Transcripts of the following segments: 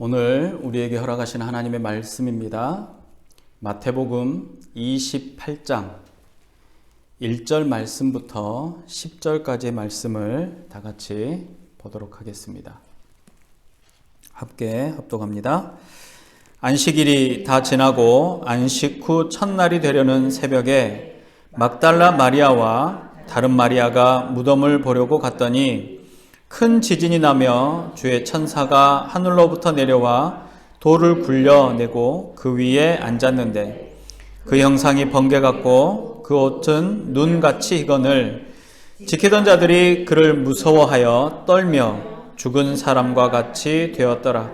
오늘 우리에게 허락하신 하나님의 말씀입니다. 마태복음 28장 1절 말씀부터 10절까지의 말씀을 다 같이 보도록 하겠습니다. 함께 합독합니다. 안식일이 다 지나고 안식 후 첫날이 되려는 새벽에 막달라 마리아와 다른 마리아가 무덤을 보려고 갔더니 큰 지진이 나며 주의 천사가 하늘로부터 내려와 돌을 굴려내고 그 위에 앉았는데 그 형상이 번개 같고 그 옷은 눈같이 희건을 지키던 자들이 그를 무서워하여 떨며 죽은 사람과 같이 되었더라.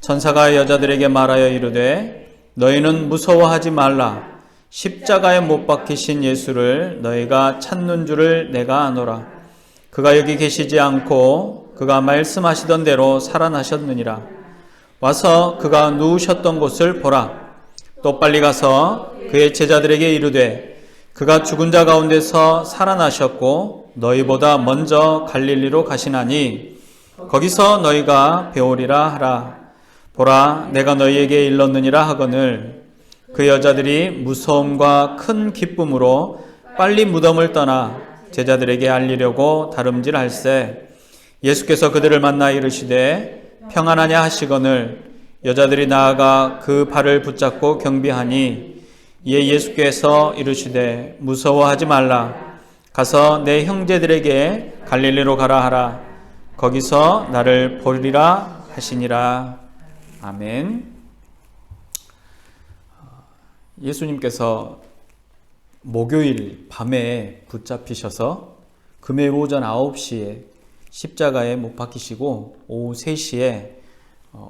천사가 여자들에게 말하여 이르되 너희는 무서워하지 말라. 십자가에 못 박히신 예수를 너희가 찾는 줄을 내가 아노라. 그가 여기 계시지 않고 그가 말씀하시던 대로 살아나셨느니라. 와서 그가 누우셨던 곳을 보라. 또 빨리 가서 그의 제자들에게 이르되 그가 죽은 자 가운데서 살아나셨고 너희보다 먼저 갈릴리로 가시나니 거기서 너희가 배우리라 하라. 보라, 내가 너희에게 일렀느니라 하거늘 그 여자들이 무서움과 큰 기쁨으로 빨리 무덤을 떠나 제자들에게 알리려고 다름질할세 예수께서 그들을 만나 이르시되 평안하냐 하시거늘 여자들이 나아가 그 발을 붙잡고 경비하니 이에 예수께서 이르시되 무서워하지 말라. 가서 내 형제들에게 갈릴리로 가라 하라. 거기서 나를 보리라 하시니라. 아멘. 예수님께서 목요일 밤에 붙잡히셔서 금요일 오전 9시에 십자가에 못 박히시고 오후 3시에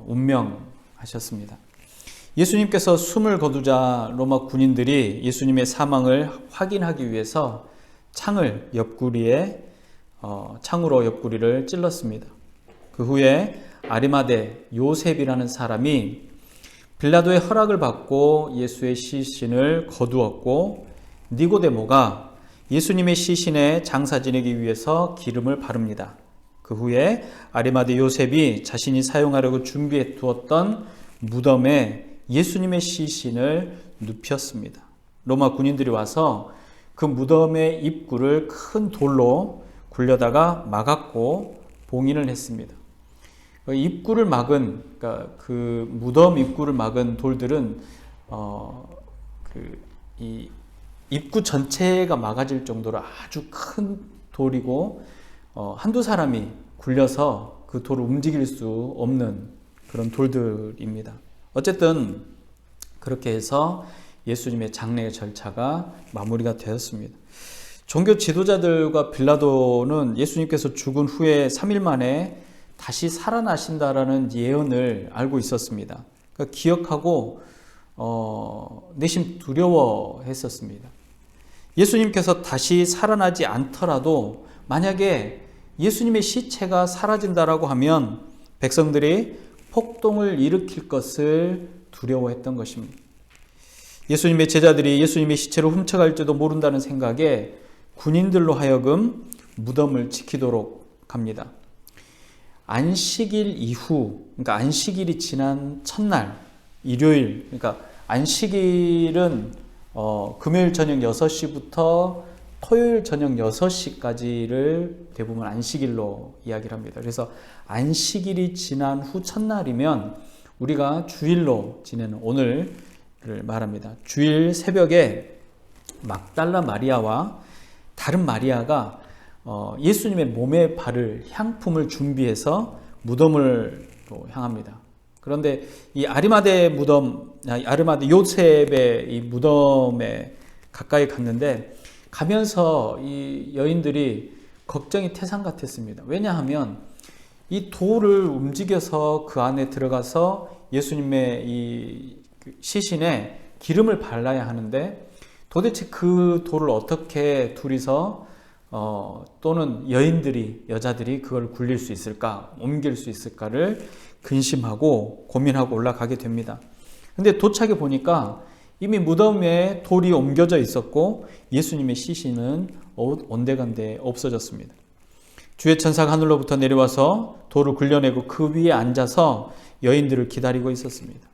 운명하셨습니다. 예수님께서 숨을 거두자 로마 군인들이 예수님의 사망을 확인하기 위해서 창으로 옆구리를 찔렀습니다. 그 후에 아리마대 요셉이라는 사람이 빌라도의 허락을 받고 예수의 시신을 거두었고 니고데모가 예수님의 시신에 장사 지내기 위해서 기름을 바릅니다. 그 후에 아리마대 요셉이 자신이 사용하려고 준비해 두었던 무덤에 예수님의 시신을 눕혔습니다. 로마 군인들이 와서 그 무덤의 입구를 큰 돌로 굴려다가 막았고 봉인을 했습니다. 입구를 막은, 그러니까 그 무덤 입구를 막은 돌들은 이 입구 전체가 막아질 정도로 아주 큰 돌이고 한두 사람이 굴려서 그 돌을 움직일 수 없는 그런 돌들입니다. 어쨌든 그렇게 해서 예수님의 장례의 절차가 마무리가 되었습니다. 종교 지도자들과 빌라도는 예수님께서 죽은 후에 3일 만에 다시 살아나신다라는 예언을 알고 있었습니다. 그러니까 기억하고 내심 두려워했었습니다. 예수님께서 다시 살아나지 않더라도 만약에 예수님의 시체가 사라진다라고 하면 백성들이 폭동을 일으킬 것을 두려워했던 것입니다. 예수님의 제자들이 예수님의 시체를 훔쳐갈지도 모른다는 생각에 군인들로 하여금 무덤을 지키도록 합니다. 안식일 이후, 그러니까 안식일이 지난 첫날, 일요일, 그러니까 안식일은 금요일 저녁 6시부터 토요일 저녁 6시까지를 대부분 안식일로 이야기를 합니다. 그래서 안식일이 지난 후 첫날이면 우리가 주일로 지내는 오늘을 말합니다. 주일 새벽에 막달라 마리아와 다른 마리아가 예수님의 몸에 바를 향품을 준비해서 무덤을 향합니다. 그런데 이 아리마대 요셉의 이 무덤에 가까이 갔는데 가면서 이 여인들이 걱정이 태산 같았습니다. 왜냐하면 이 돌을 움직여서 그 안에 들어가서 예수님의 이 시신에 기름을 발라야 하는데 도대체 그 돌을 어떻게 둘이서 또는 여자들이 그걸 굴릴 수 있을까, 옮길 수 있을까를 근심하고 고민하고 올라가게 됩니다. 근데 도착해 보니까 이미 무덤에 돌이 옮겨져 있었고 예수님의 시신은 온데간데 없어졌습니다. 주의 천사가 하늘로부터 내려와서 돌을 굴려내고 그 위에 앉아서 여인들을 기다리고 있었습니다.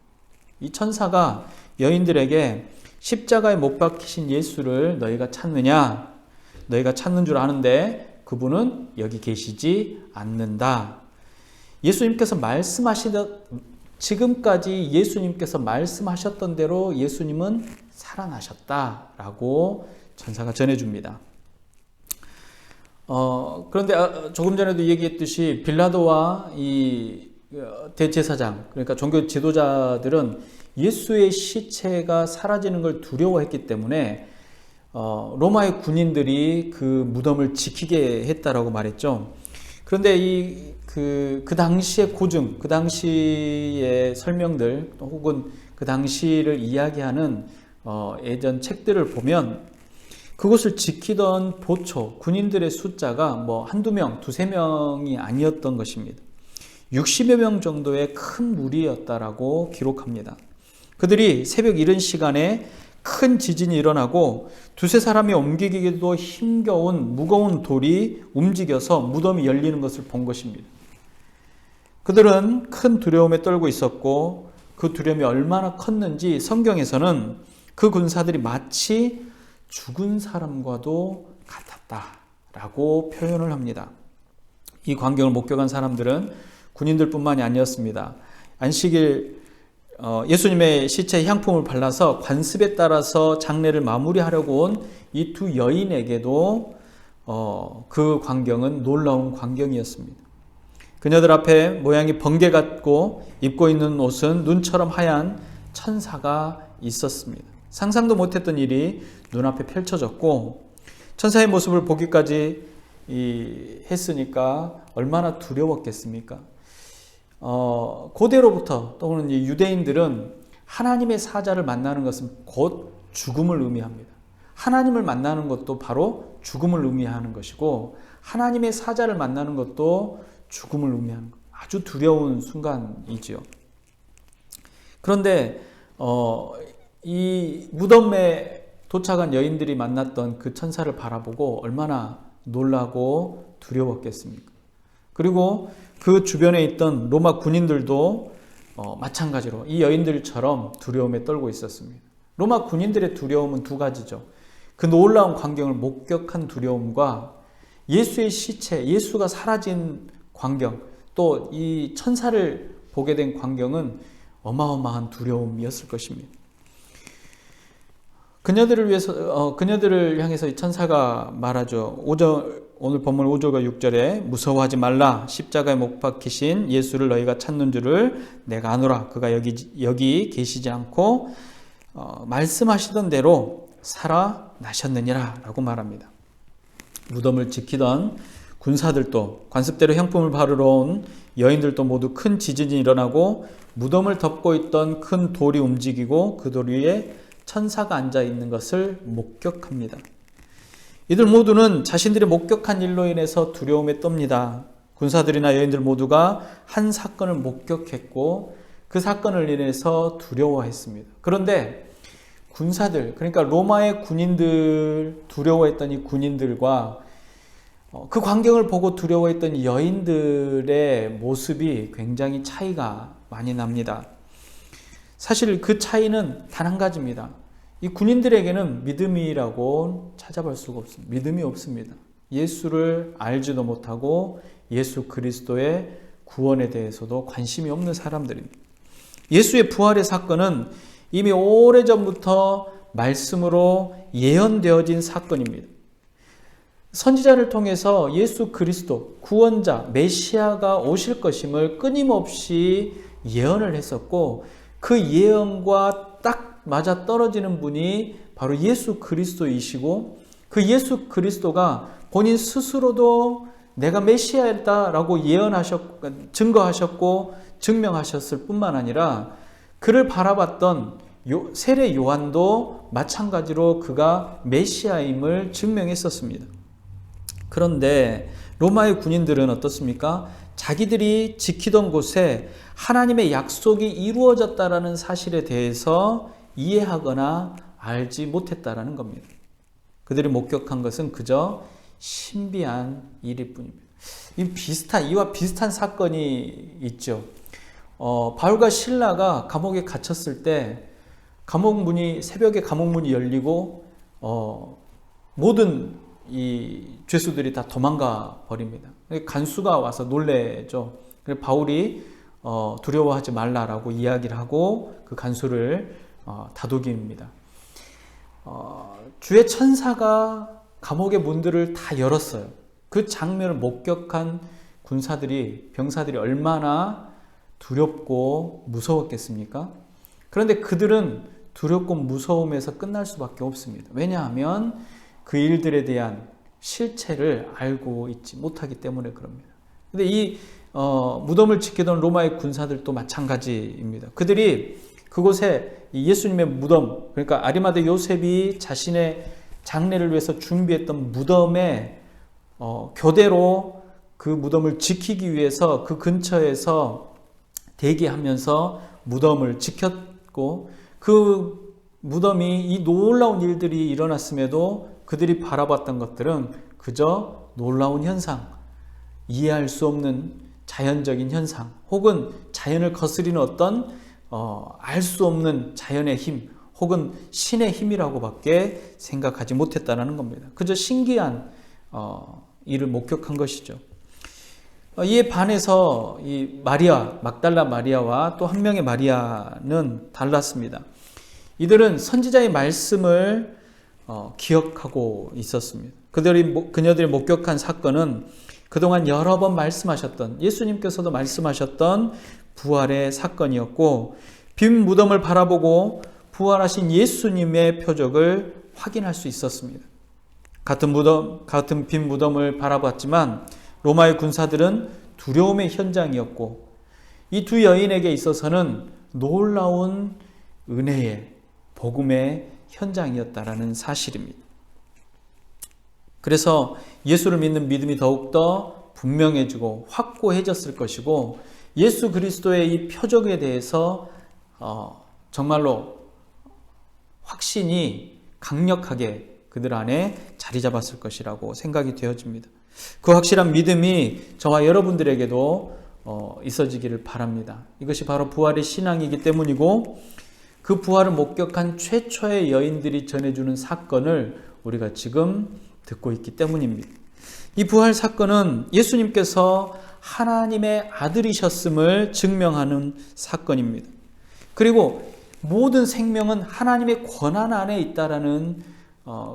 이 천사가 여인들에게 십자가에 못 박히신 예수를 너희가 찾느냐? 너희가 찾는 줄 아는데 그분은 여기 계시지 않는다. 예수님께서 지금까지 예수님께서 말씀하셨던 대로 예수님은 살아나셨다라고 천사가 전해줍니다. 그런데 조금 전에도 얘기했듯이 빌라도와 이 대제사장, 그러니까 종교 지도자들은 예수의 시체가 사라지는 걸 두려워했기 때문에 로마의 군인들이 그 무덤을 지키게 했다라고 말했죠. 그런데 그 당시의 고증, 그 당시의 설명들 혹은 그 당시를 이야기하는 예전 책들을 보면 그곳을 지키던 보초, 군인들의 숫자가 뭐 한두 명, 두세 명이 아니었던 것입니다. 60여 명 정도의 큰 무리였다라고 기록합니다. 그들이 새벽 이른 시간에 큰 지진이 일어나고 두세 사람이 옮기기도 힘겨운 무거운 돌이 움직여서 무덤이 열리는 것을 본 것입니다. 그들은 큰 두려움에 떨고 있었고 그 두려움이 얼마나 컸는지 성경에서는 그 군사들이 마치 죽은 사람과도 같았다라고 표현을 합니다. 이 광경을 목격한 사람들은 군인들뿐만이 아니었습니다. 안식일 예수님의 시체에 향품을 발라서 관습에 따라서 장례를 마무리하려고 온 이 두 여인에게도 그 광경은 놀라운 광경이었습니다. 그녀들 앞에 모양이 번개 같고 입고 있는 옷은 눈처럼 하얀 천사가 있었습니다. 상상도 못했던 일이 눈앞에 펼쳐졌고 천사의 모습을 보기까지 했으니까 얼마나 두려웠겠습니까? 고대로부터 또는 유대인들은 하나님의 사자를 만나는 것은 곧 죽음을 의미합니다. 하나님을 만나는 것도 바로 죽음을 의미하는 것이고 하나님의 사자를 만나는 것도 죽음을 의미하는 것. 아주 두려운 순간이지요. 그런데 이 무덤에 도착한 여인들이 만났던 그 천사를 바라보고 얼마나 놀라고 두려웠겠습니까? 그리고 그 주변에 있던 로마 군인들도 마찬가지로 이 여인들처럼 두려움에 떨고 있었습니다. 로마 군인들의 두려움은 두 가지죠. 그 놀라운 광경을 목격한 두려움과 예수의 시체, 예수가 사라진 광경, 또 이 천사를 보게 된 광경은 어마어마한 두려움이었을 것입니다. 그녀들을 향해서 이 천사가 말하죠. 오늘 본문 5절과 6절에 무서워하지 말라. 십자가에 못 박히신 예수를 너희가 찾는 줄을 내가 아노라. 그가 여기 계시지 않고 말씀하시던 대로 살아나셨느니라 라고 말합니다. 무덤을 지키던 군사들도 관습대로 향품을 바르러 온 여인들도 모두 큰 지진이 일어나고 무덤을 덮고 있던 큰 돌이 움직이고 그 돌 위에 천사가 앉아 있는 것을 목격합니다. 이들 모두는 자신들이 목격한 일로 인해서 두려움에 떱니다. 군사들이나 여인들 모두가 한 사건을 목격했고 그 사건을 인해서 두려워했습니다. 그런데 군사들, 그러니까 로마의 군인들, 두려워했던 이 군인들과 그 광경을 보고 두려워했던 여인들의 모습이 굉장히 차이가 많이 납니다. 사실 그 차이는 단 한 가지입니다. 이 군인들에게는 믿음이라고 찾아볼 수가 없습니다. 믿음이 없습니다. 예수를 알지도 못하고 예수 그리스도의 구원에 대해서도 관심이 없는 사람들입니다. 예수의 부활의 사건은 이미 오래전부터 말씀으로 예언되어진 사건입니다. 선지자를 통해서 예수 그리스도, 구원자, 메시아가 오실 것임을 끊임없이 예언을 했었고 그 예언과 딱 맞아 떨어지는 분이 바로 예수 그리스도이시고 그 예수 그리스도가 본인 스스로도 내가 메시아다라고 증거하셨고 증명하셨을 뿐만 아니라 그를 바라봤던 세례 요한도 마찬가지로 그가 메시아임을 증명했었습니다. 그런데 로마의 군인들은 어떻습니까? 자기들이 지키던 곳에 하나님의 약속이 이루어졌다라는 사실에 대해서 이해하거나 알지 못했다라는 겁니다. 그들이 목격한 것은 그저 신비한 일일 뿐입니다. 이와 비슷한 사건이 있죠. 바울과 실라가 감옥에 갇혔을 때 새벽에 감옥 문이 열리고 모든 이 죄수들이 다 도망가 버립니다. 간수가 와서 놀래죠. 그래서 바울이 두려워하지 말라라고 이야기를 하고 그 간수를 다독입니다. 주의 천사가 감옥의 문들을 다 열었어요. 그 장면을 목격한 병사들이 얼마나 두렵고 무서웠겠습니까? 그런데 그들은 두렵고 무서움에서 끝날 수밖에 없습니다. 왜냐하면 그 일들에 대한 실체를 알고 있지 못하기 때문에 그럽니다. 근데 이 무덤을 지키던 로마의 군사들도 마찬가지입니다. 그들이 그곳에 예수님의 무덤, 그러니까 아리마대 요셉이 자신의 장례를 위해서 준비했던 무덤에 교대로 그 무덤을 지키기 위해서 그 근처에서 대기하면서 무덤을 지켰고, 그 무덤이 이 놀라운 일들이 일어났음에도 그들이 바라봤던 것들은 그저 놀라운 현상, 이해할 수 없는 자연적인 현상, 혹은 자연을 거스리는 어떤 알 수 없는 자연의 힘, 혹은 신의 힘이라고 밖에 생각하지 못했다는 겁니다. 그저 신기한 일을 목격한 것이죠. 이에 반해서 이 마리아, 막달라 마리아와 또 한 명의 마리아는 달랐습니다. 이들은 선지자의 말씀을 기억하고 있었습니다. 그녀들이 목격한 사건은 그동안 여러 번 말씀하셨던, 예수님께서도 말씀하셨던 부활의 사건이었고, 빈 무덤을 바라보고 부활하신 예수님의 표적을 확인할 수 있었습니다. 같은 빈 무덤을 바라봤지만 로마의 군사들은 두려움의 현장이었고, 이 두 여인에게 있어서는 놀라운 은혜의 복음의 현장이었다라는 사실입니다. 그래서 예수를 믿는 믿음이 더욱더 분명해지고 확고해졌을 것이고, 예수 그리스도의 이 표적에 대해서 정말로 확신이 강력하게 그들 안에 자리 잡았을 것이라고 생각이 되어집니다. 그 확실한 믿음이 저와 여러분들에게도 있어지기를 바랍니다. 이것이 바로 부활의 신앙이기 때문이고, 그 부활을 목격한 최초의 여인들이 전해주는 사건을 우리가 지금 듣고 있기 때문입니다. 이 부활 사건은 예수님께서 하나님의 아들이셨음을 증명하는 사건입니다. 그리고 모든 생명은 하나님의 권한 안에 있다라는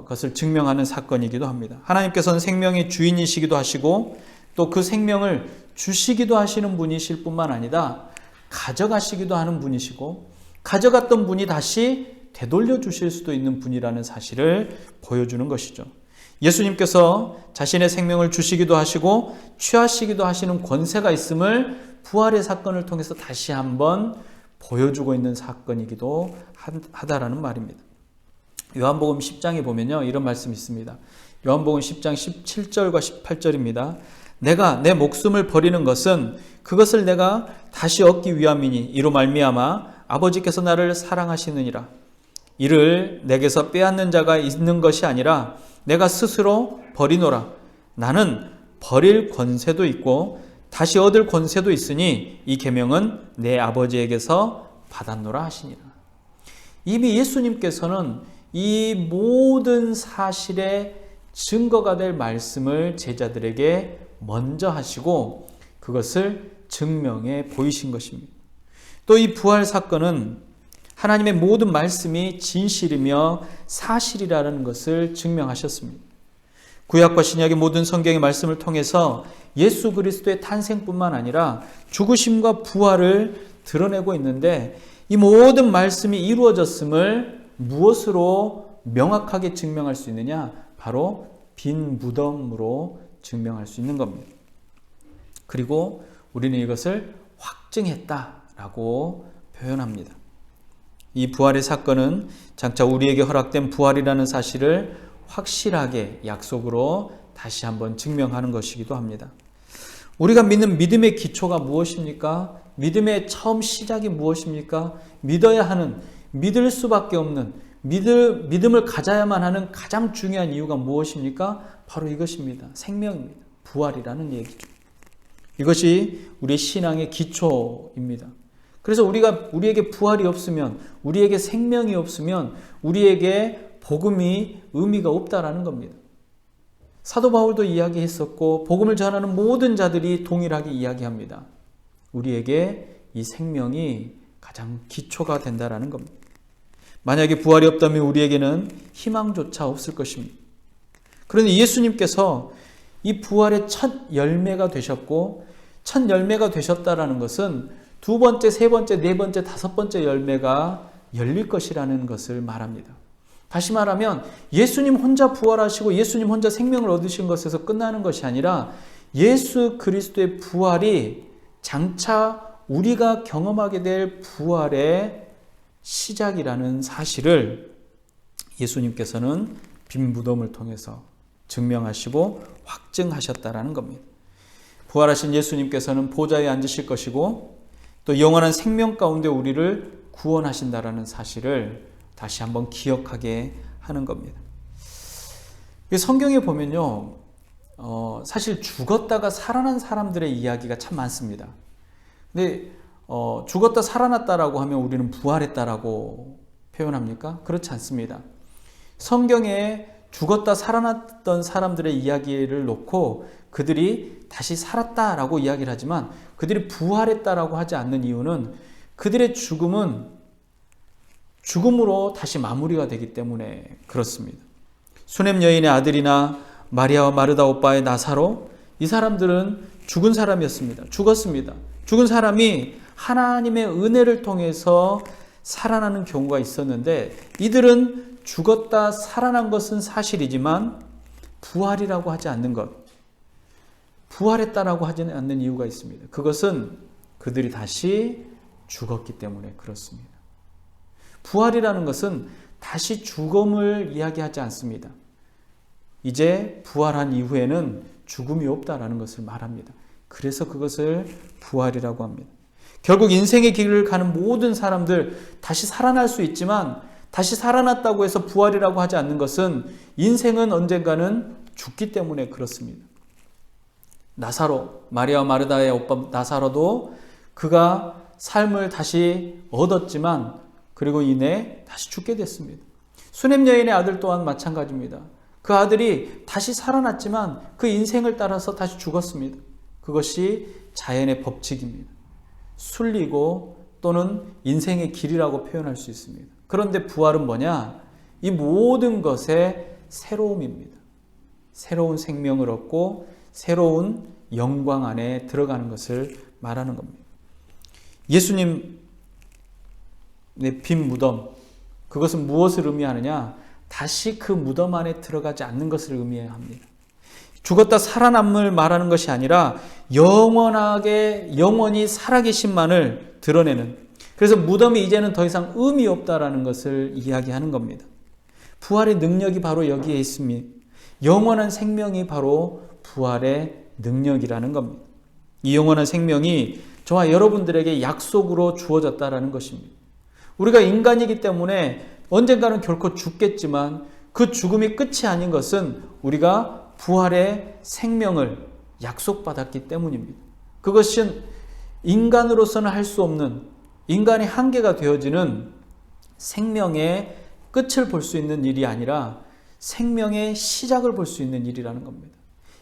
것을 증명하는 사건이기도 합니다. 하나님께서는 생명의 주인이시기도 하시고, 또 그 생명을 주시기도 하시는 분이실 뿐만 아니라 가져가시기도 하는 분이시고, 가져갔던 분이 다시 되돌려 주실 수도 있는 분이라는 사실을 보여주는 것이죠. 예수님께서 자신의 생명을 주시기도 하시고 취하시기도 하시는 권세가 있음을 부활의 사건을 통해서 다시 한번 보여주고 있는 사건이기도 하다라는 말입니다. 요한복음 10장에 보면요, 이런 말씀이 있습니다. 요한복음 10장 17절과 18절입니다. 내가 내 목숨을 버리는 것은 그것을 내가 다시 얻기 위함이니 이로 말미암아 아버지께서 나를 사랑하시느니라. 이를 내게서 빼앗는 자가 있는 것이 아니라 내가 스스로 버리노라. 나는 버릴 권세도 있고 다시 얻을 권세도 있으니 이 계명은 내 아버지에게서 받았노라 하시니라. 이미 예수님께서는 이 모든 사실의 증거가 될 말씀을 제자들에게 먼저 하시고 그것을 증명해 보이신 것입니다. 또 이 부활 사건은 하나님의 모든 말씀이 진실이며 사실이라는 것을 증명하셨습니다. 구약과 신약의 모든 성경의 말씀을 통해서 예수 그리스도의 탄생뿐만 아니라 죽으심과 부활을 드러내고 있는데, 이 모든 말씀이 이루어졌음을 무엇으로 명확하게 증명할 수 있느냐? 바로 빈 무덤으로 증명할 수 있는 겁니다. 그리고 우리는 이것을 확증했다라고 표현합니다. 이 부활의 사건은 장차 우리에게 허락된 부활이라는 사실을 확실하게 약속으로 다시 한번 증명하는 것이기도 합니다. 우리가 믿는 믿음의 기초가 무엇입니까? 믿음의 처음 시작이 무엇입니까? 믿어야 하는, 믿을 수밖에 없는, 믿음을 가져야만 하는 가장 중요한 이유가 무엇입니까? 바로 이것입니다. 생명입니다. 부활이라는 얘기죠. 이것이 우리 신앙의 기초입니다. 그래서 우리에게 부활이 없으면, 우리에게 생명이 없으면 우리에게 복음이 의미가 없다라는 겁니다. 사도 바울도 이야기했었고 복음을 전하는 모든 자들이 동일하게 이야기합니다. 우리에게 이 생명이 가장 기초가 된다라는 겁니다. 만약에 부활이 없다면 우리에게는 희망조차 없을 것입니다. 그런데 예수님께서 이 부활의 첫 열매가 되셨고, 첫 열매가 되셨다라는 것은 두 번째, 세 번째, 네 번째, 다섯 번째 열매가 열릴 것이라는 것을 말합니다. 다시 말하면 예수님 혼자 부활하시고 예수님 혼자 생명을 얻으신 것에서 끝나는 것이 아니라 예수 그리스도의 부활이 장차 우리가 경험하게 될 부활의 시작이라는 사실을 예수님께서는 빈 무덤을 통해서 증명하시고 확증하셨다라는 겁니다. 부활하신 예수님께서는 보좌에 앉으실 것이고 또 영원한 생명 가운데 우리를 구원하신다라는 사실을 다시 한번 기억하게 하는 겁니다. 성경에 보면요, 사실 죽었다가 살아난 사람들의 이야기가 참 많습니다. 근데 죽었다 살아났다라고 하면 우리는 부활했다라고 표현합니까? 그렇지 않습니다. 성경에 죽었다 살아났던 사람들의 이야기를 놓고 그들이 다시 살았다라고 이야기를 하지만 그들이 부활했다라고 하지 않는 이유는 그들의 죽음은 죽음으로 다시 마무리가 되기 때문에 그렇습니다. 수넴 여인의 아들이나 마리아와 마르다 오빠의 나사로, 이 사람들은 죽은 사람이었습니다. 죽었습니다. 죽은 사람이 하나님의 은혜를 통해서 살아나는 경우가 있었는데 이들은 죽었다 살아난 것은 사실이지만 부활이라고 하지 않는 것, 부활했다라고 하지 않는 이유가 있습니다. 그것은 그들이 다시 죽었기 때문에 그렇습니다. 부활이라는 것은 다시 죽음을 이야기하지 않습니다. 이제 부활한 이후에는 죽음이 없다라는 것을 말합니다. 그래서 그것을 부활이라고 합니다. 결국 인생의 길을 가는 모든 사람들 다시 살아날 수 있지만 다시 살아났다고 해서 부활이라고 하지 않는 것은 인생은 언젠가는 죽기 때문에 그렇습니다. 나사로, 마리아와 마르다의 오빠 나사로도 그가 삶을 다시 얻었지만 그리고 이내 다시 죽게 됐습니다. 수넴 여인의 아들 또한 마찬가지입니다. 그 아들이 다시 살아났지만 그 인생을 따라서 다시 죽었습니다. 그것이 자연의 법칙입니다. 순리고 또는 인생의 길이라고 표현할 수 있습니다. 그런데 부활은 뭐냐? 이 모든 것의 새로움입니다. 새로운 생명을 얻고 새로운 영광 안에 들어가는 것을 말하는 겁니다. 예수님의 빈 무덤, 그것은 무엇을 의미하느냐? 다시 그 무덤 안에 들어가지 않는 것을 의미합니다. 죽었다 살아남을 말하는 것이 아니라 영원히 살아계신만을 드러내는, 그래서 무덤이 이제는 더 이상 의미 없다라는 것을 이야기하는 겁니다. 부활의 능력이 바로 여기에 있습니다. 영원한 생명이 바로 부활의 능력이라는 겁니다. 이 영원한 생명이 저와 여러분들에게 약속으로 주어졌다라는 것입니다. 우리가 인간이기 때문에 언젠가는 결코 죽겠지만 그 죽음이 끝이 아닌 것은 우리가 부활의 생명을 약속받았기 때문입니다. 그것은 인간으로서는 할 수 없는, 인간의 한계가 되어지는 생명의 끝을 볼 수 있는 일이 아니라 생명의 시작을 볼 수 있는 일이라는 겁니다.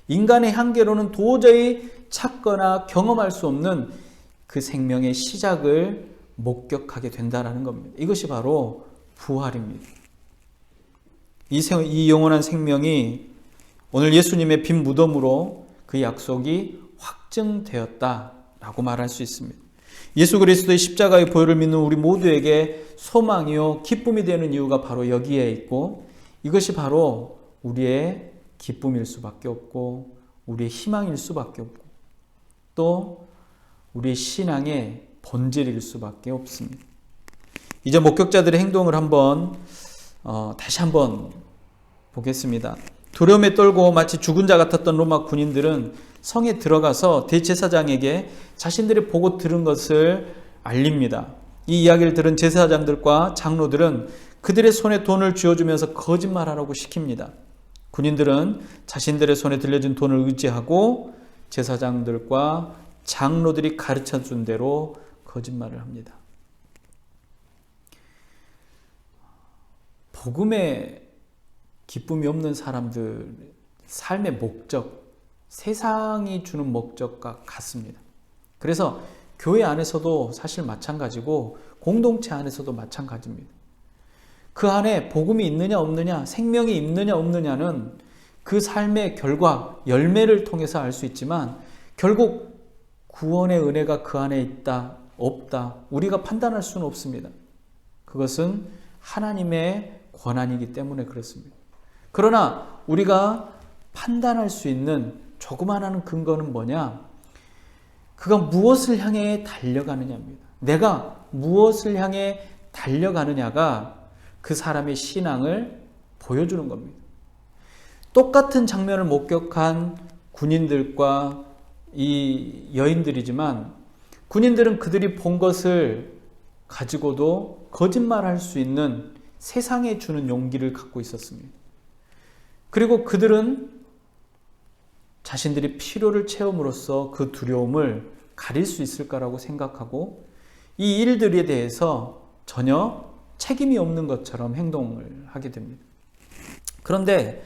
인간의 한계로는 도저히 찾거나 경험할 수 없는 그 생명의 시작을 목격하게 된다는 겁니다. 이것이 바로 부활입니다. 이 영원한 생명이 오늘 예수님의 빈 무덤으로 그 약속이 확증되었다라고 말할 수 있습니다. 예수 그리스도의 십자가의 보혈을 믿는 우리 모두에게 소망이요 기쁨이 되는 이유가 바로 여기에 있고, 이것이 바로 우리의 기쁨일 수밖에 없고 우리의 희망일 수밖에 없고 또 우리의 신앙의 본질일 수밖에 없습니다. 이제 목격자들의 행동을 다시 한번 보겠습니다. 두려움에 떨고 마치 죽은 자 같았던 로마 군인들은 성에 들어가서 대제사장에게 자신들이 보고 들은 것을 알립니다. 이 이야기를 들은 제사장들과 장로들은 그들의 손에 돈을 쥐어주면서 거짓말하라고 시킵니다. 군인들은 자신들의 손에 들려진 돈을 의지하고 제사장들과 장로들이 가르쳐준 대로 거짓말을 합니다. 복음의 기쁨이 없는 사람들 삶의 목적, 세상이 주는 목적과 같습니다. 그래서 교회 안에서도 사실 마찬가지고 공동체 안에서도 마찬가지입니다. 그 안에 복음이 있느냐 없느냐, 생명이 있느냐 없느냐는 그 삶의 결과, 열매를 통해서 알 수 있지만 결국 구원의 은혜가 그 안에 있다, 없다, 우리가 판단할 수는 없습니다. 그것은 하나님의 권한이기 때문에 그렇습니다. 그러나 우리가 판단할 수 있는 조그마한 근거는 뭐냐? 그가 무엇을 향해 달려가느냐입니다. 내가 무엇을 향해 달려가느냐가 그 사람의 신앙을 보여주는 겁니다. 똑같은 장면을 목격한 군인들과 이 여인들이지만 군인들은 그들이 본 것을 가지고도 거짓말할 수 있는 세상에 주는 용기를 갖고 있었습니다. 그리고 그들은 자신들이 필요를 채움으로써 그 두려움을 가릴 수 있을까라고 생각하고 이 일들에 대해서 전혀 책임이 없는 것처럼 행동을 하게 됩니다. 그런데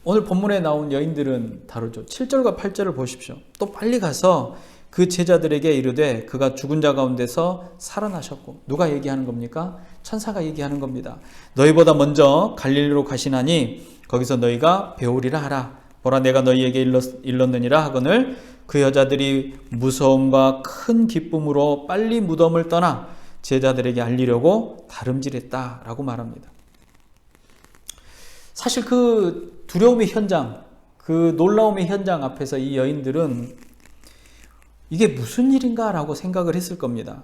오늘 본문에 나온 여인들은 다르죠. 7절과 8절을 보십시오. 또 빨리 가서 그 제자들에게 이르되 그가 죽은 자 가운데서 살아나셨고, 누가 얘기하는 겁니까? 천사가 얘기하는 겁니다. 너희보다 먼저 갈릴리로 가시나니 거기서 너희가 배우리라 하라. 보라, 내가 너희에게 일렀느니라 하거늘 그 여자들이 무서움과 큰 기쁨으로 빨리 무덤을 떠나 제자들에게 알리려고 다름질했다 라고 말합니다. 사실 그 두려움의 현장, 그 놀라움의 현장 앞에서 이 여인들은 이게 무슨 일인가 라고 생각을 했을 겁니다.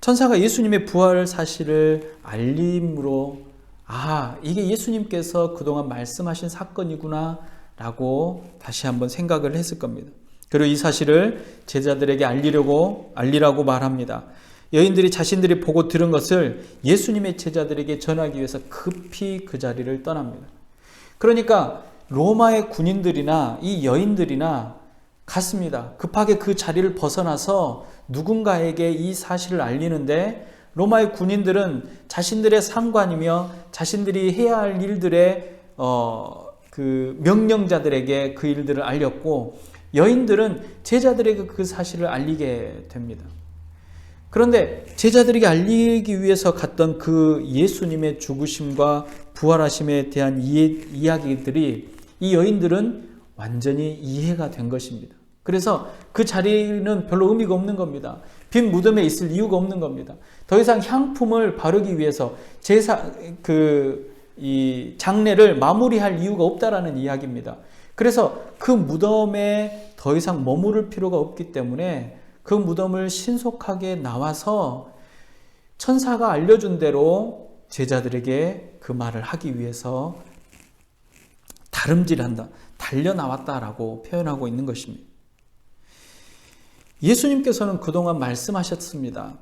천사가 예수님의 부활 사실을 알림으로 이게 예수님께서 그동안 말씀하신 사건이구나 라고 다시 한번 생각을 했을 겁니다. 그리고 이 사실을 제자들에게 알리라고 말합니다. 여인들이 자신들이 보고 들은 것을 예수님의 제자들에게 전하기 위해서 급히 그 자리를 떠납니다. 그러니까 로마의 군인들이나 이 여인들이나 같습니다. 급하게 그 자리를 벗어나서 누군가에게 이 사실을 알리는데 로마의 군인들은 자신들의 상관이며 자신들이 해야 할 일들의 그 명령자들에게 그 일들을 알렸고 여인들은 제자들에게 그 사실을 알리게 됩니다. 그런데 제자들에게 알리기 위해서 갔던 그 예수님의 죽으심과 부활하심에 대한 이야기들이 이 여인들은 완전히 이해가 된 것입니다. 그래서 그 자리는 별로 의미가 없는 겁니다. 빈 무덤에 있을 이유가 없는 겁니다. 더 이상 향품을 바르기 위해서 이 장례를 마무리할 이유가 없다라는 이야기입니다. 그래서 그 무덤에 더 이상 머무를 필요가 없기 때문에 그 무덤을 신속하게 나와서 천사가 알려준 대로 제자들에게 그 말을 하기 위해서 다름질한다, 달려나왔다라고 표현하고 있는 것입니다. 예수님께서는 그동안 말씀하셨습니다.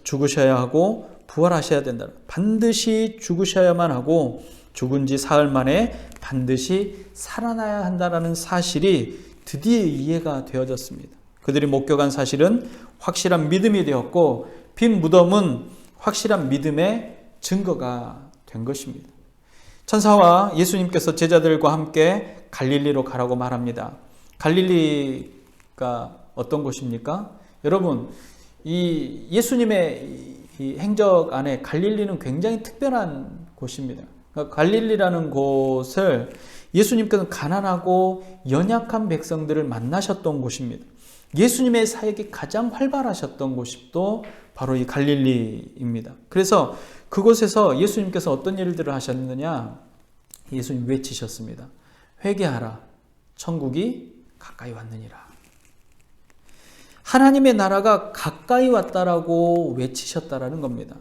죽으셔야 하고 부활하셔야 된다. 반드시 죽으셔야만 하고 죽은 지 사흘 만에 반드시 살아나야 한다는 사실이 드디어 이해가 되어졌습니다. 그들이 목격한 사실은 확실한 믿음이 되었고 빈 무덤은 확실한 믿음의 증거가 된 것입니다. 천사와 예수님께서 제자들과 함께 갈릴리로 가라고 말합니다. 갈릴리가 어떤 곳입니까? 여러분, 이 예수님의 이 행적 안에 갈릴리는 굉장히 특별한 곳입니다. 그러니까 갈릴리라는 곳을 예수님께서는 가난하고 연약한 백성들을 만나셨던 곳입니다. 예수님의 사역이 가장 활발하셨던 곳이 또 바로 이 갈릴리입니다. 그래서 그곳에서 예수님께서 어떤 일들을 하셨느냐? 예수님 외치셨습니다. 회개하라. 천국이 가까이 왔느니라. 하나님의 나라가 가까이 왔다라고 외치셨다라는 겁니다.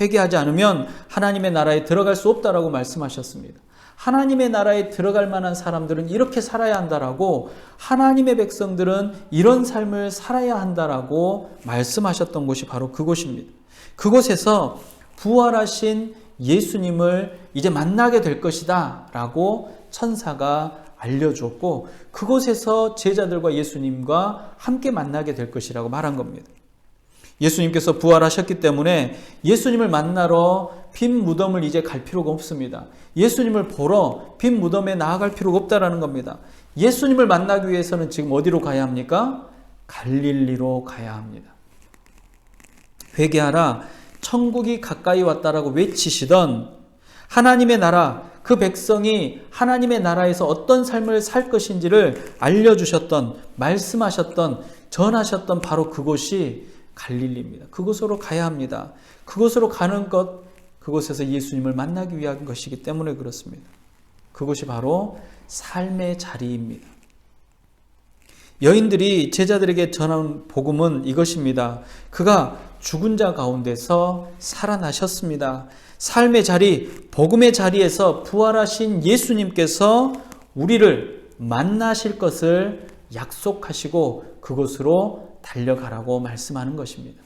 회개하지 않으면 하나님의 나라에 들어갈 수 없다라고 말씀하셨습니다. 하나님의 나라에 들어갈 만한 사람들은 이렇게 살아야 한다라고, 하나님의 백성들은 이런 삶을 살아야 한다라고 말씀하셨던 곳이 바로 그곳입니다. 그곳에서 부활하신 예수님을 이제 만나게 될 것이다 라고 천사가 알려주었고, 그곳에서 제자들과 예수님과 함께 만나게 될 것이라고 말한 겁니다. 예수님께서 부활하셨기 때문에 예수님을 만나러 빈 무덤을 이제 갈 필요가 없습니다. 예수님을 보러 빈 무덤에 나아갈 필요가 없다라는 겁니다. 예수님을 만나기 위해서는 지금 어디로 가야 합니까? 갈릴리로 가야 합니다. 회개하라, 천국이 가까이 왔다라고 외치시던 하나님의 나라, 그 백성이 하나님의 나라에서 어떤 삶을 살 것인지를 알려주셨던, 말씀하셨던, 전하셨던 바로 그곳이 갈릴리입니다. 그곳으로 가야 합니다. 그곳으로 가는 것, 그곳에서 예수님을 만나기 위한 것이기 때문에 그렇습니다. 그곳이 바로 삶의 자리입니다. 여인들이 제자들에게 전한 복음은 이것입니다. 그가 죽은 자 가운데서 살아나셨습니다. 삶의 자리, 복음의 자리에서 부활하신 예수님께서 우리를 만나실 것을 약속하시고 그곳으로 달려가라고 말씀하는 것입니다.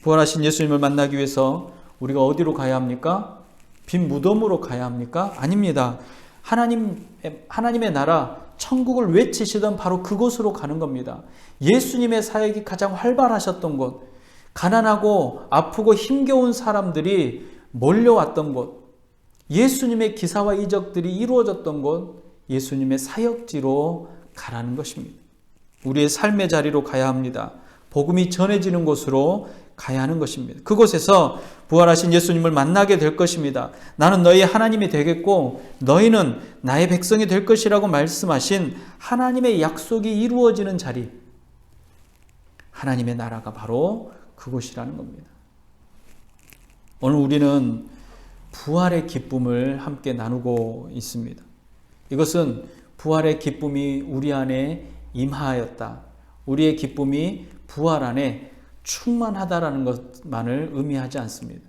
부활하신 예수님을 만나기 위해서 우리가 어디로 가야 합니까? 빈 무덤으로 가야 합니까? 아닙니다. 하나님의 나라, 천국을 외치시던 바로 그곳으로 가는 겁니다. 예수님의 사역이 가장 활발하셨던 곳, 가난하고 아프고 힘겨운 사람들이 몰려왔던 곳, 예수님의 기사와 이적들이 이루어졌던 곳, 예수님의 사역지로 가라는 것입니다. 우리의 삶의 자리로 가야 합니다. 복음이 전해지는 곳으로 가야 하는 것입니다. 그곳에서 부활하신 예수님을 만나게 될 것입니다. 나는 너희의 하나님이 되겠고 너희는 나의 백성이 될 것이라고 말씀하신 하나님의 약속이 이루어지는 자리, 하나님의 나라가 바로 그곳이라는 겁니다. 오늘 우리는 부활의 기쁨을 함께 나누고 있습니다. 이것은 부활의 기쁨이 우리 안에 임하였다. 우리의 기쁨이 부활 안에 충만하다라는 것만을 의미하지 않습니다.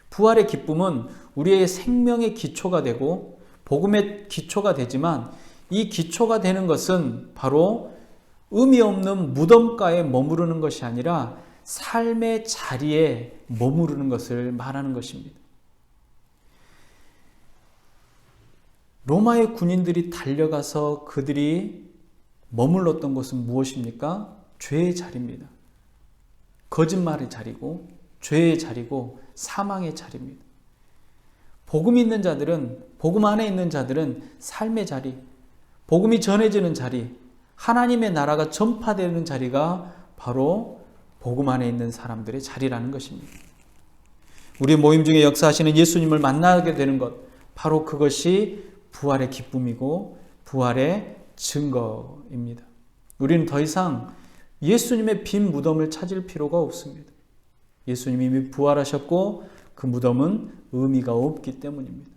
부활의 기쁨은 우리의 생명의 기초가 되고 복음의 기초가 되지만 이 기초가 되는 것은 바로 의미 없는 무덤가에 머무르는 것이 아니라 삶의 자리에 머무르는 것을 말하는 것입니다. 로마의 군인들이 달려가서 그들이 머물렀던 곳은 무엇입니까? 죄의 자리입니다. 거짓말의 자리고 죄의 자리고 사망의 자리입니다. 복음이 있는 자들은, 복음 안에 있는 자들은 삶의 자리, 복음이 전해지는 자리, 하나님의 나라가 전파되는 자리가 바로 복음 안에 있는 사람들의 자리라는 것입니다. 우리 모임 중에 역사하시는 예수님을 만나게 되는 것, 바로 그것이 부활의 기쁨이고 부활의 증거입니다. 우리는 더 이상 예수님의 빈 무덤을 찾을 필요가 없습니다. 예수님이 이미 부활하셨고 그 무덤은 의미가 없기 때문입니다.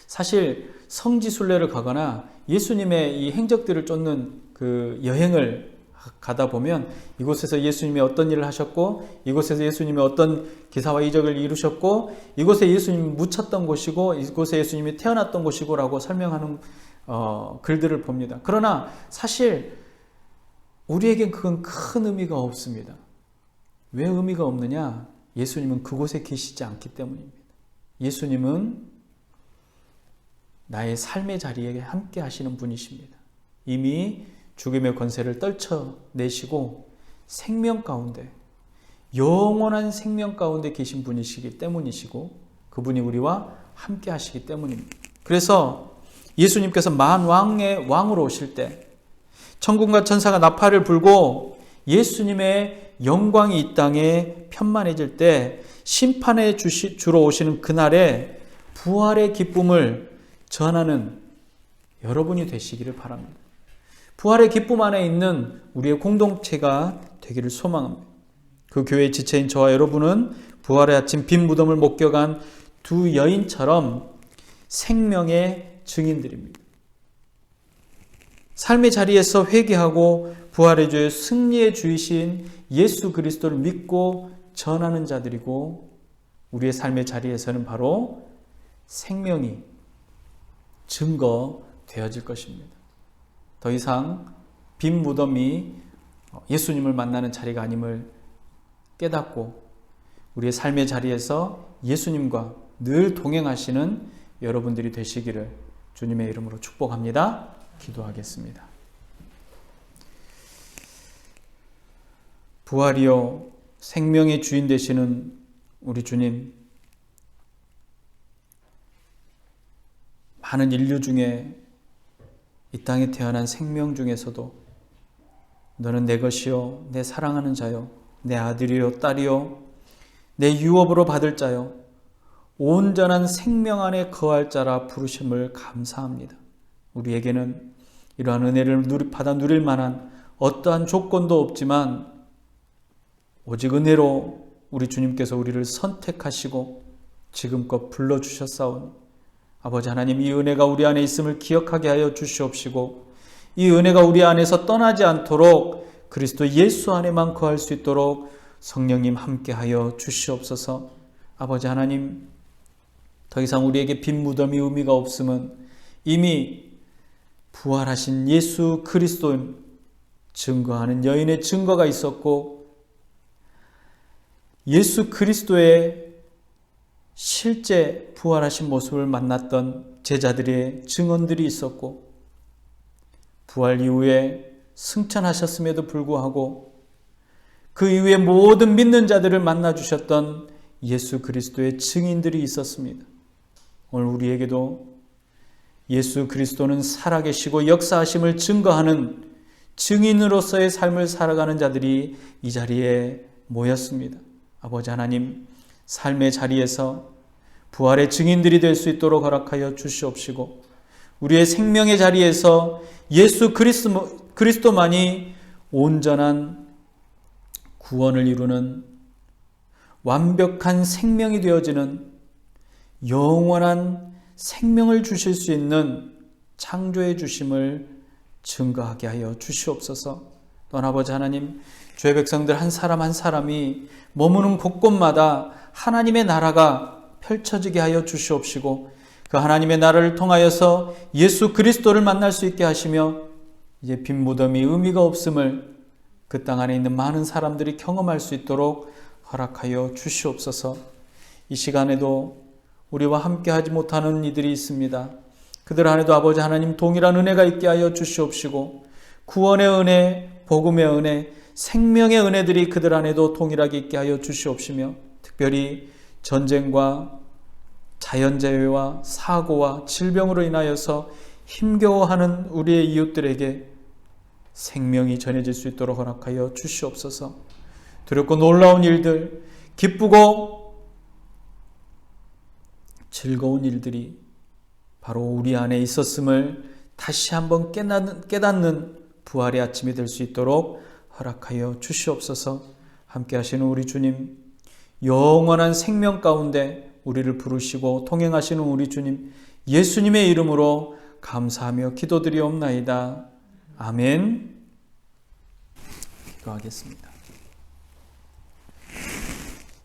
사실 성지순례를 가거나 예수님의 이 행적들을 쫓는 그 여행을 가다 보면 이곳에서 예수님이 어떤 일을 하셨고 이곳에서 예수님이 어떤 기사와 이적을 이루셨고 이곳에 예수님이 묻혔던 곳이고 이곳에 예수님이 태어났던 곳이고 라고 설명하는 글들을 봅니다. 그러나 사실 우리에겐 그건 큰 의미가 없습니다. 왜 의미가 없느냐? 예수님은 그곳에 계시지 않기 때문입니다. 예수님은 나의 삶의 자리에 함께 하시는 분이십니다. 이미 죽음의 권세를 떨쳐내시고 생명 가운데, 영원한 생명 가운데 계신 분이시기 때문이시고 그분이 우리와 함께 하시기 때문입니다. 그래서 예수님께서 만왕의 왕으로 오실 때 천군과 천사가 나팔을 불고 예수님의 영광이 이 땅에 편만해질 때 심판에 주러 오시는 그날에 부활의 기쁨을 전하는 여러분이 되시기를 바랍니다. 부활의 기쁨 안에 있는 우리의 공동체가 되기를 소망합니다. 그 교회의 지체인 저와 여러분은 부활의 아침 빈 무덤을 목격한 두 여인처럼 생명의 증인들입니다. 삶의 자리에서 회개하고 부활의 주의 승리의 주이신 예수 그리스도를 믿고 전하는 자들이고 우리의 삶의 자리에서는 바로 생명이 증거되어질 것입니다. 더 이상 빈 무덤이 예수님을 만나는 자리가 아님을 깨닫고 우리의 삶의 자리에서 예수님과 늘 동행하시는 여러분들이 되시기를 주님의 이름으로 축복합니다. 기도하겠습니다. 부활이요 생명의 주인 되시는 우리 주님, 많은 인류 중에 이 땅에 태어난 생명 중에서도 너는 내 것이요 내 사랑하는 자요 내 아들이요 딸이요 내 유업으로 받을 자요 온전한 생명 안에 거할 자라 부르심을 감사합니다. 우리에게는 이러한 은혜를 받아 누릴 만한 어떠한 조건도 없지만 오직 은혜로 우리 주님께서 우리를 선택하시고 지금껏 불러주셨사오니 아버지 하나님, 이 은혜가 우리 안에 있음을 기억하게 하여 주시옵시고 이 은혜가 우리 안에서 떠나지 않도록 그리스도 예수 안에만 거할 수 있도록 성령님 함께하여 주시옵소서. 아버지 하나님, 더 이상 우리에게 빈 무덤이 의미가 없음은 이미 부활하신 예수 그리스도 증거하는 여인의 증거가 있었고 예수 그리스도의 실제 부활하신 모습을 만났던 제자들의 증언들이 있었고 부활 이후에 승천하셨음에도 불구하고 그 이후에 모든 믿는 자들을 만나주셨던 예수 그리스도의 증인들이 있었습니다. 오늘 우리에게도 예수 그리스도는 살아계시고 역사하심을 증거하는 증인으로서의 삶을 살아가는 자들이 이 자리에 모였습니다. 아버지 하나님, 삶의 자리에서 부활의 증인들이 될 수 있도록 허락하여 주시옵시고 우리의 생명의 자리에서 예수 그리스도만이 온전한 구원을 이루는 완벽한 생명이 되어지는 영원한 생명을 주실 수 있는 창조해 주심을 증거하게 하여 주시옵소서. 또한 아버지 하나님, 주의 백성들 한 사람 한 사람이 머무는 곳곳마다 하나님의 나라가 펼쳐지게 하여 주시옵시고 그 하나님의 나라를 통하여서 예수 그리스도를 만날 수 있게 하시며 이제 빈 무덤이 의미가 없음을 그 땅 안에 있는 많은 사람들이 경험할 수 있도록 허락하여 주시옵소서. 이 시간에도 우리와 함께 하지 못하는 이들이 있습니다. 그들 안에도 아버지 하나님 동일한 은혜가 있게 하여 주시옵시고 구원의 은혜, 복음의 은혜, 생명의 은혜들이 그들 안에도 동일하게 있게 하여 주시옵시며 특별히 전쟁과 자연재해와 사고와 질병으로 인하여서 힘겨워하는 우리의 이웃들에게 생명이 전해질 수 있도록 허락하여 주시옵소서. 두렵고 놀라운 일들, 기쁘고 즐거운 일들이 바로 우리 안에 있었음을 다시 한번 깨닫는 부활의 아침이 될 수 있도록 허락하여 주시옵소서. 함께 하시는 우리 주님, 영원한 생명 가운데 우리를 부르시고 통행하시는 우리 주님 예수님의 이름으로 감사하며 기도드리옵나이다. 아멘. 기도하겠습니다.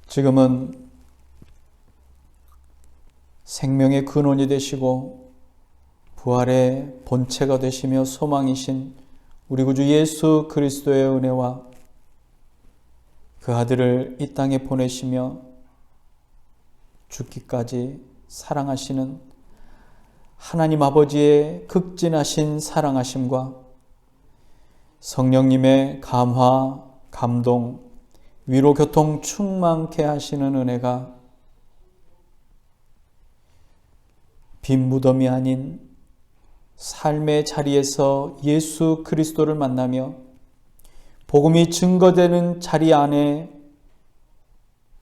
지금은 생명의 근원이 되시고 부활의 본체가 되시며 소망이신 우리 구주 예수 그리스도의 은혜와 그 아들을 이 땅에 보내시며 죽기까지 사랑하시는 하나님 아버지의 극진하신 사랑하심과 성령님의 감화, 감동, 위로, 교통 충만케 하시는 은혜가 빈 무덤이 아닌 삶의 자리에서 예수 그리스도를 만나며 복음이 증거되는 자리 안에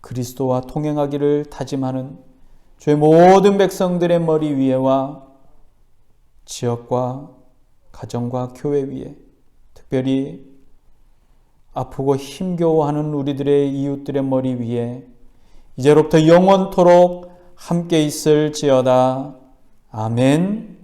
그리스도와 통행하기를 다짐하는 주의 모든 백성들의 머리 위에와 지역과 가정과 교회 위에 특별히 아프고 힘겨워하는 우리들의 이웃들의 머리 위에 이제로부터 영원토록 함께 있을지어다. 아멘.